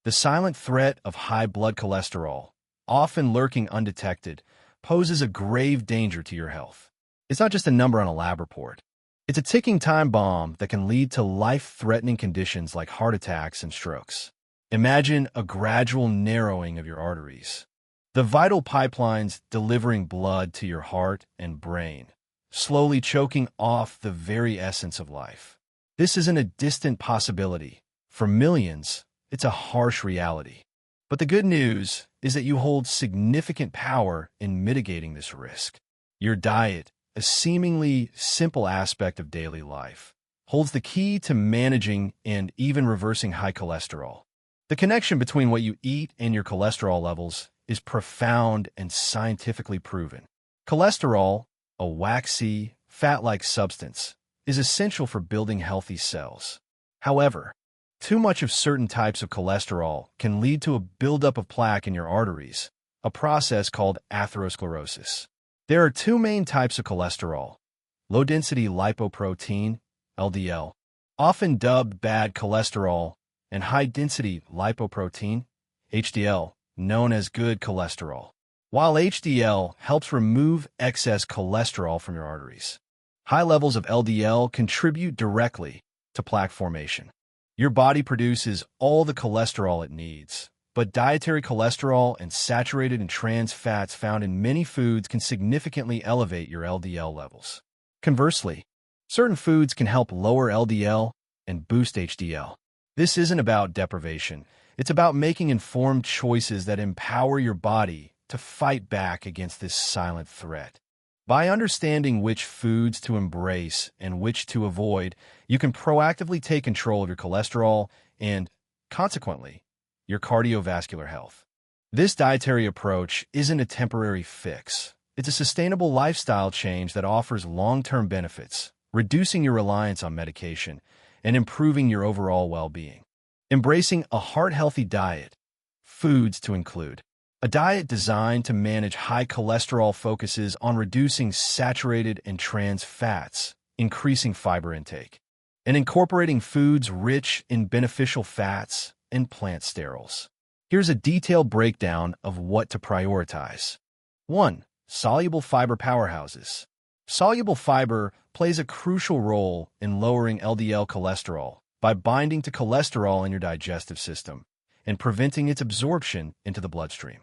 The silent threat of high blood cholesterol, often lurking undetected, poses a grave danger to your health. It's not just a number on a lab report. It's a ticking time bomb that can lead to life-threatening conditions like heart attacks and strokes. Imagine a gradual narrowing of your arteries, the vital pipelines delivering blood to your heart and brain, slowly choking off the very essence of life. This isn't a distant possibility. For millions, it's a harsh reality. But the good news is that you hold significant power in mitigating this risk. Your diet, a seemingly simple aspect of daily life, holds the key to managing and even reversing high cholesterol. The connection between what you eat and your cholesterol levels is profound and scientifically proven. Cholesterol, a waxy, fat-like substance, is essential for building healthy cells. However, too much of certain types of cholesterol can lead to a buildup of plaque in your arteries, a process called atherosclerosis. There are two main types of cholesterol: low-density lipoprotein, LDL, often dubbed bad cholesterol, and high-density lipoprotein, HDL, known as good cholesterol. While HDL helps remove excess cholesterol from your arteries, high levels of LDL contribute directly to plaque formation. Your body produces all the cholesterol it needs, but dietary cholesterol and saturated and trans fats found in many foods can significantly elevate your LDL levels. Conversely, certain foods can help lower LDL and boost HDL. This isn't about deprivation. It's about making informed choices that empower your body to fight back against this silent threat. By understanding which foods to embrace and which to avoid, you can proactively take control of your cholesterol and, consequently, your cardiovascular health. This dietary approach isn't a temporary fix. It's a sustainable lifestyle change that offers long-term benefits, reducing your reliance on medication and improving your overall well-being. Embracing a heart-healthy diet. Foods to include. A diet designed to manage high cholesterol focuses on reducing saturated and trans fats, increasing fiber intake, and incorporating foods rich in beneficial fats and plant sterols. Here's a detailed breakdown of what to prioritize. 1. Soluble fiber powerhouses. Soluble fiber plays a crucial role in lowering LDL cholesterol by binding to cholesterol in your digestive system and preventing its absorption into the bloodstream.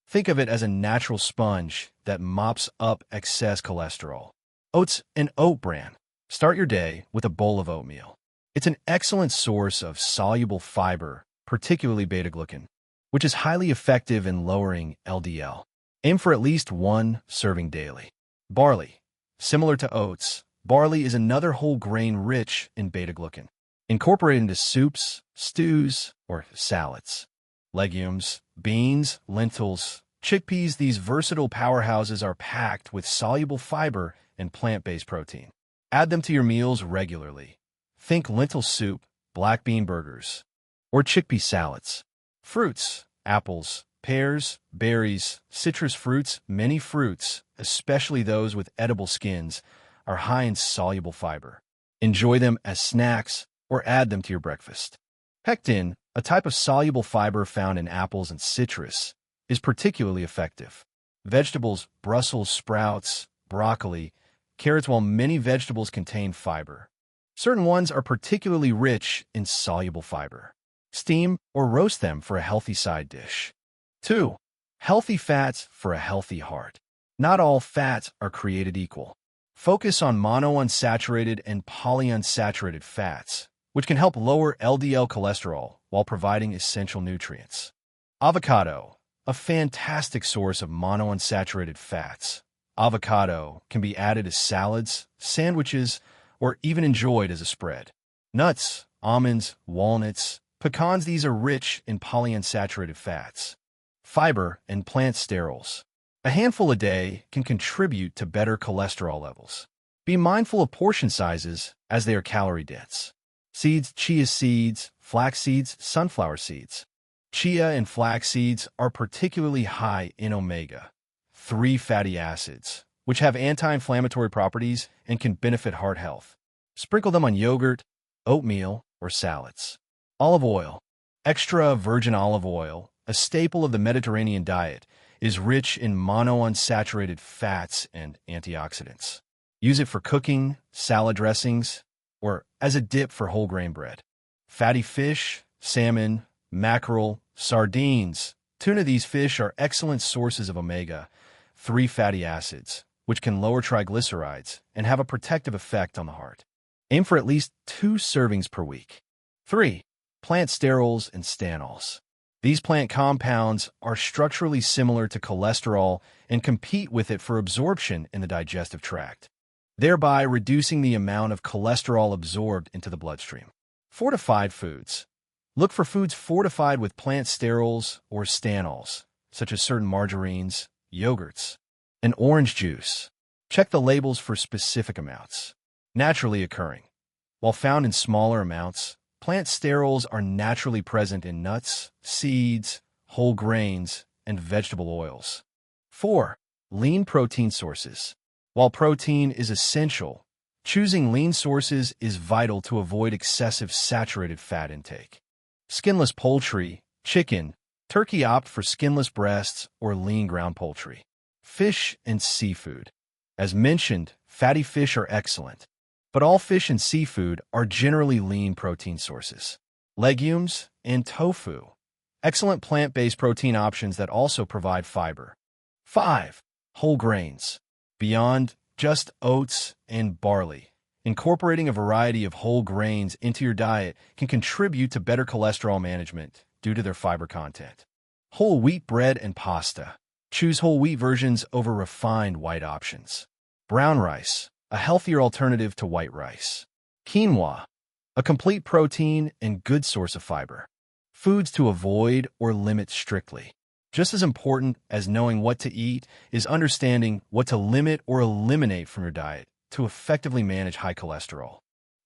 Think of it as a natural sponge that mops up excess cholesterol. Oats and oat bran. Start your day with a bowl of oatmeal. It's an excellent source of soluble fiber, particularly beta-glucan, which is highly effective in lowering LDL. Aim for at least one serving daily. Barley. Similar to oats, barley is another whole grain rich in beta-glucan. Incorporate into soups, stews, or salads. Legumes, beans, lentils, chickpeas. These versatile powerhouses are packed with soluble fiber and plant-based protein. Add them to your meals regularly. Think lentil soup, black bean burgers, or chickpea salads. Fruits, apples, pears, berries, citrus fruits. Many fruits, especially those with edible skins, are high in soluble fiber. Enjoy them as snacks or add them to your breakfast. Pectin, a type of soluble fiber found in apples and citrus, is particularly effective. Vegetables, Brussels sprouts, broccoli, carrots. While many vegetables contain fiber, certain ones are particularly rich in soluble fiber. Steam or roast them for a healthy side dish. 2. Healthy fats for a healthy heart. Not all fats are created equal. Focus on monounsaturated and polyunsaturated fats, which can help lower LDL cholesterol while providing essential nutrients. Avocado, a fantastic source of monounsaturated fats. Avocado can be added to salads, sandwiches, or even enjoyed as a spread. Nuts, almonds, walnuts, pecans. These are rich in polyunsaturated fats. Fiber and plant sterols. A handful a day can contribute to better cholesterol levels. Be mindful of portion sizes as they are calorie dense. Seeds, chia seeds, flax seeds, sunflower seeds. Chia and flax seeds are particularly high in omega-3 fatty acids, which have anti-inflammatory properties and can benefit heart health. Sprinkle them on yogurt, oatmeal, or salads. Olive oil. Extra virgin olive oil, a staple of the Mediterranean diet, is rich in monounsaturated fats and antioxidants. Use it for cooking, salad dressings, or as a dip for whole grain bread. Fatty fish, salmon, mackerel, sardines, tuna. These fish are excellent sources of omega-3 fatty acids, which can lower triglycerides and have a protective effect on the heart. Aim for at least 2 servings per week. 3. Plant sterols and stanols. These plant compounds are structurally similar to cholesterol and compete with it for absorption in the digestive tract, thereby reducing the amount of cholesterol absorbed into the bloodstream. Fortified foods. Look for foods fortified with plant sterols or stanols, such as certain margarines, yogurts, and orange juice. Check the labels for specific amounts. Naturally occurring. While found in smaller amounts, plant sterols are naturally present in nuts, seeds, whole grains, and vegetable oils. 4. Lean protein sources. While protein is essential, choosing lean sources is vital to avoid excessive saturated fat intake. Skinless poultry, chicken, turkey. Opt for skinless breasts or lean ground poultry. Fish and seafood. As mentioned, fatty fish are excellent, but all fish and seafood are generally lean protein sources. Legumes and tofu. Excellent plant-based protein options that also provide fiber. 5. Whole grains. Beyond just oats and barley, incorporating a variety of whole grains into your diet can contribute to better cholesterol management due to their fiber content. Whole wheat bread and pasta. Choose whole wheat versions over refined white options. Brown rice, a healthier alternative to white rice. Quinoa, a complete protein and good source of fiber. Foods to avoid or limit strictly. Just as important as knowing what to eat is understanding what to limit or eliminate from your diet to effectively manage high cholesterol.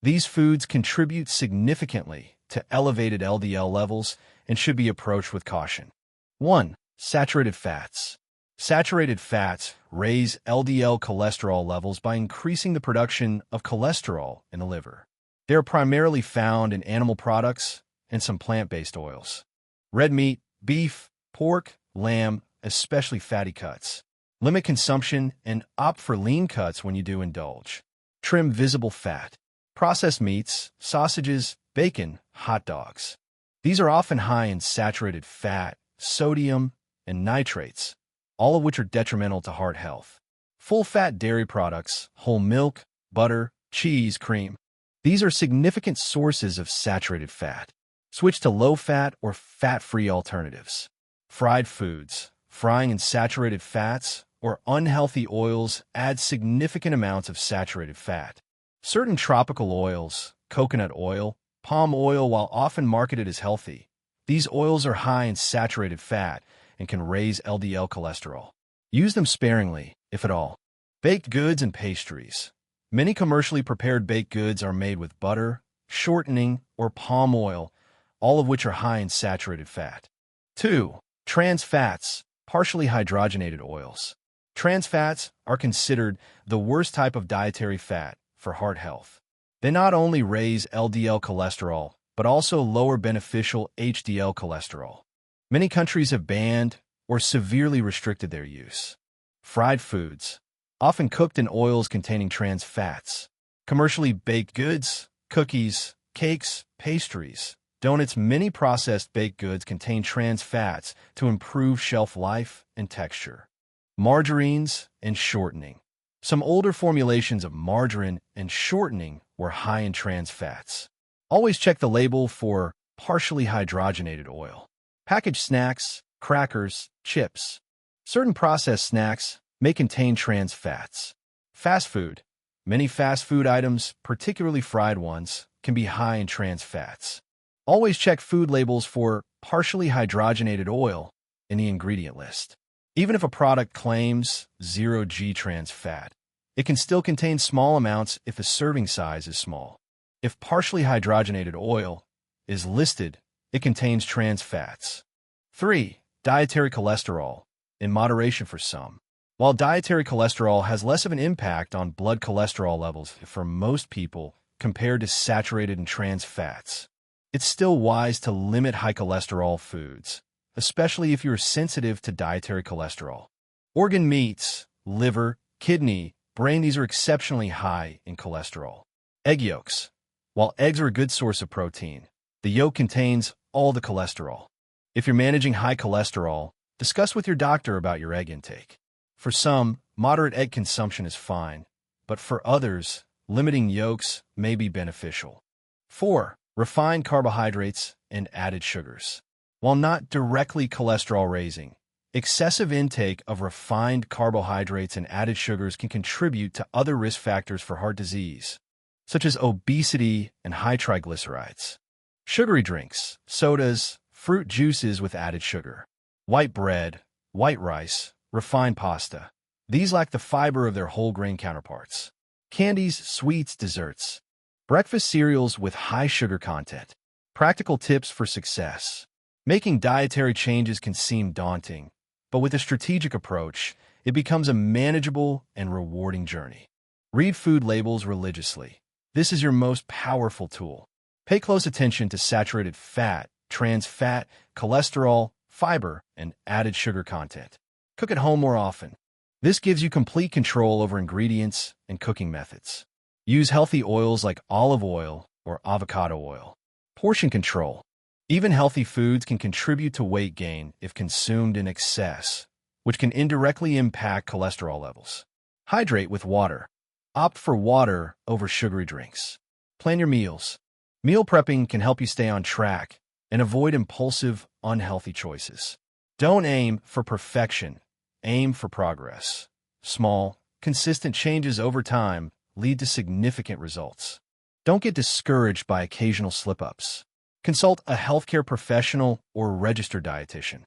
These foods contribute significantly to elevated LDL levels and should be approached with caution. 1. Saturated fats. Saturated fats raise LDL cholesterol levels by increasing the production of cholesterol in the liver. They are primarily found in animal products and some plant-based oils. Red meat, beef, pork, lamb, especially fatty cuts. Limit consumption and opt for lean cuts when you do indulge. Trim visible fat. Processed meats, sausages, bacon, hot dogs. These are often high in saturated fat, sodium, and nitrates, all of which are detrimental to heart health. Full-fat dairy products, whole milk, butter, cheese, cream. These are significant sources of saturated fat. Switch to low-fat or fat-free alternatives. Fried foods. Frying in saturated fats or unhealthy oils adds significant amounts of saturated fat. Certain tropical oils, coconut oil, palm oil, while often marketed as healthy, these oils are high in saturated fat and can raise LDL cholesterol. Use them sparingly, if at all. Baked goods and pastries. Many commercially prepared baked goods are made with butter, shortening, or palm oil, all of which are high in saturated fat. 2. Trans fats, partially hydrogenated oils. Trans fats are considered the worst type of dietary fat for heart health. They not only raise LDL cholesterol, but also lower beneficial HDL cholesterol. Many countries have banned or severely restricted their use. Fried foods, often cooked in oils containing trans fats. Commercially baked goods, cookies, cakes, pastries, donuts. Many processed baked goods contain trans fats to improve shelf life and texture. Margarines and shortening. Some older formulations of margarine and shortening were high in trans fats. Always check the label for partially hydrogenated oil. Packaged snacks, crackers, chips. Certain processed snacks may contain trans fats. Fast food. Many fast food items, particularly fried ones, can be high in trans fats. Always check food labels for partially hydrogenated oil in the ingredient list. Even if a product claims 0g trans fat, it can still contain small amounts if the serving size is small. If partially hydrogenated oil is listed, it contains trans fats. 3. Dietary cholesterol, in moderation for some. While dietary cholesterol has less of an impact on blood cholesterol levels for most people compared to saturated and trans fats, it's still wise to limit high cholesterol foods, especially if you're sensitive to dietary cholesterol. Organ meats, liver, kidney, brain, these are exceptionally high in cholesterol. Egg yolks. While eggs are a good source of protein, the yolk contains all the cholesterol. If you're managing high cholesterol, discuss with your doctor about your egg intake. For some, moderate egg consumption is fine, but for others, limiting yolks may be beneficial. 4. Refined carbohydrates and added sugars. While not directly cholesterol-raising, excessive intake of refined carbohydrates and added sugars can contribute to other risk factors for heart disease, such as obesity and high triglycerides. Sugary drinks, sodas, fruit juices with added sugar, white bread, white rice, refined pasta. These lack the fiber of their whole grain counterparts. Candies, sweets, desserts. Breakfast cereals with high sugar content. Practical tips for success. Making dietary changes can seem daunting, but with a strategic approach, it becomes a manageable and rewarding journey. Read food labels religiously. This is your most powerful tool. Pay close attention to saturated fat, trans fat, cholesterol, fiber, and added sugar content. Cook at home more often. This gives you complete control over ingredients and cooking methods. Use healthy oils like olive oil or avocado oil. Portion control. Even healthy foods can contribute to weight gain if consumed in excess, which can indirectly impact cholesterol levels. Hydrate with water. Opt for water over sugary drinks. Plan your meals. Meal prepping can help you stay on track and avoid impulsive, unhealthy choices. Don't aim for perfection. Aim for progress. Small, consistent changes over time lead to significant results. Don't get discouraged by occasional slip-ups. Consult a healthcare professional or registered dietitian.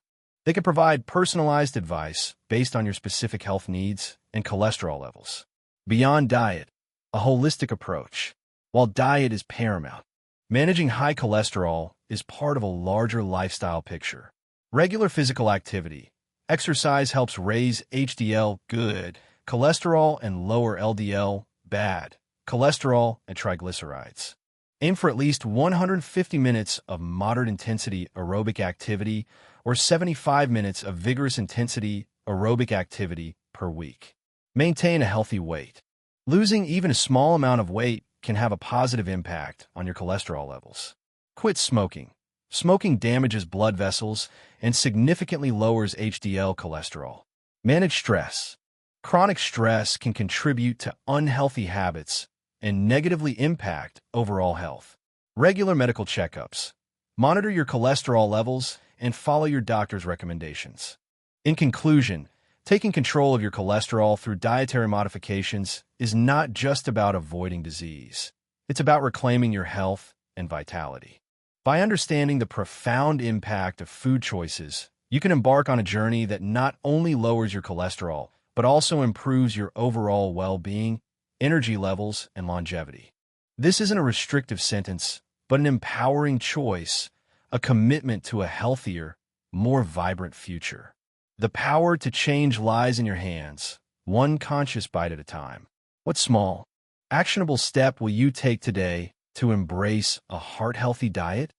They can provide personalized advice based on your specific health needs and cholesterol levels. Beyond diet, a holistic approach. While diet is paramount, managing high cholesterol is part of a larger lifestyle picture. Regular physical activity. Exercise helps raise HDL, good, cholesterol, and lower LDL, bad, cholesterol and triglycerides. Aim for at least 150 minutes of moderate-intensity aerobic activity or 75 minutes of vigorous intensity aerobic activity per week. Maintain a healthy weight. Losing even a small amount of weight can have a positive impact on your cholesterol levels. Quit smoking. Smoking damages blood vessels and significantly lowers HDL cholesterol. Manage stress. Chronic stress can contribute to unhealthy habits and negatively impact overall health. Regular medical checkups. Monitor your cholesterol levels and follow your doctor's recommendations. In conclusion, taking control of your cholesterol through dietary modifications is not just about avoiding disease. It's about reclaiming your health and vitality. By understanding the profound impact of food choices, you can embark on a journey that not only lowers your cholesterol, but also improves your overall well-being, energy levels, and longevity. This isn't a restrictive sentence, but an empowering choice, a commitment to a healthier, more vibrant future. The power to change lies in your hands, one conscious bite at a time. What small, actionable step will you take today to embrace a heart-healthy diet?